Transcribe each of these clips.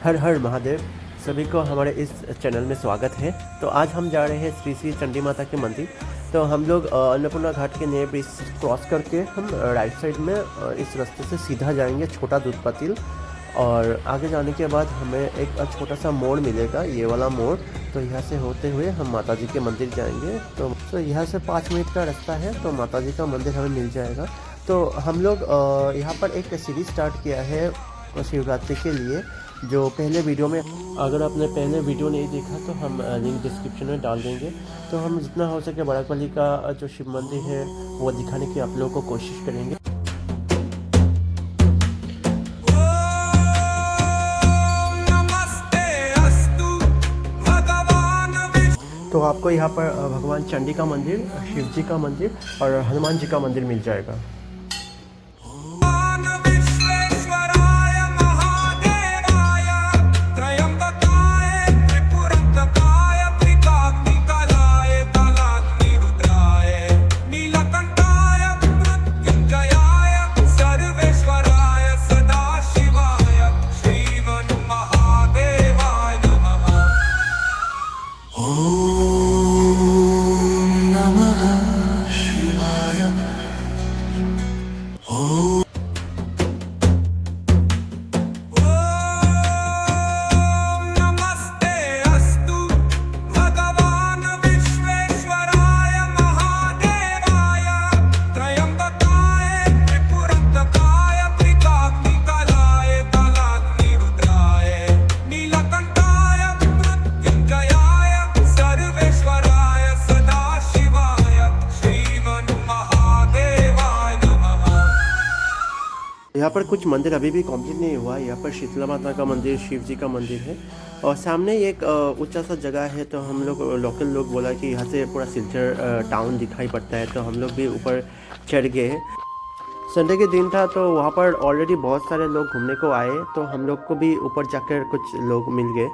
हर हर महादेव। सभी को हमारे इस चैनल में स्वागत है। तो आज हम जा रहे हैं श्री श्री चंडी माता के मंदिर। तो हम लोग अन्नपूर्णा घाट के नए ब्रिज क्रॉस करके हम राइट साइड में इस रास्ते से सीधा जाएंगे छोटा दूध पातिल, और आगे जाने के बाद हमें एक छोटा सा मोड़ मिलेगा, ये वाला मोड़। तो यहाँ से होते हुए हम माता जी के मंदिर जाएंगे। तो यहाँ से 5 मिनट का रास्ता है, तो माता जी का मंदिर हमें मिल जाएगा। तो हम लोग यहाँ पर एक सीरीज स्टार्ट किया है शिवरात्रि के लिए, जो पहले वीडियो में, अगर आपने पहले वीडियो नहीं देखा तो हम लिंक डिस्क्रिप्शन में डाल देंगे। तो हम जितना हो सके बड़ाकपल्ली का जो शिव मंदिर है वो दिखाने की आप लोगों को कोशिश करेंगे। तो आपको यहाँ पर भगवान चंडी का मंदिर, शिव जी का मंदिर और हनुमान जी का मंदिर मिल जाएगा। यहाँ पर कुछ मंदिर अभी भी कंप्लीट नहीं हुआ है। यहाँ पर शीतला माता का मंदिर, शिव जी का मंदिर है, और सामने एक ऊंचा सा जगह है। तो हम लोग लोकल लोग बोला कि यहाँ से पूरा सिलचर टाउन दिखाई पड़ता है, तो हम लोग भी ऊपर चढ़ गए। संडे के दिन था, तो वहाँ पर ऑलरेडी बहुत सारे लोग घूमने को आए, तो हम लोग को भी ऊपर जाकर कुछ लोग मिल गए।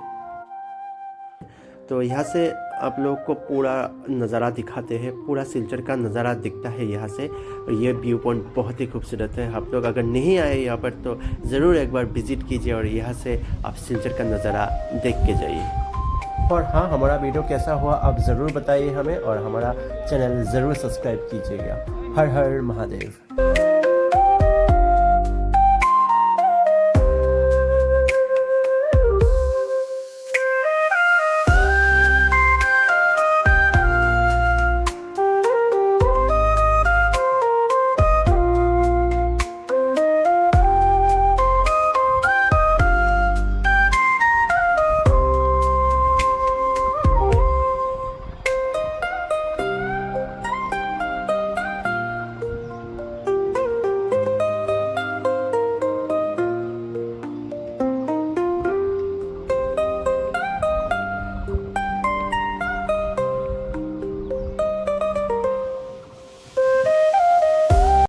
तो यहाँ से आप लोग को पूरा नज़ारा दिखाते हैं, पूरा सिलचर का नज़ारा दिखता है यहाँ से। और ये व्यू पॉइंट बहुत ही खूबसूरत है। आप लोग अगर नहीं आए यहाँ पर तो ज़रूर एक बार विज़िट कीजिए, और यहाँ से आप सिलचर का नज़ारा देख के जाइए। और हाँ, हमारा वीडियो कैसा हुआ आप ज़रूर बताइए हमें, और हमारा चैनल ज़रूर सब्सक्राइब कीजिएगा। हर हर महादेव।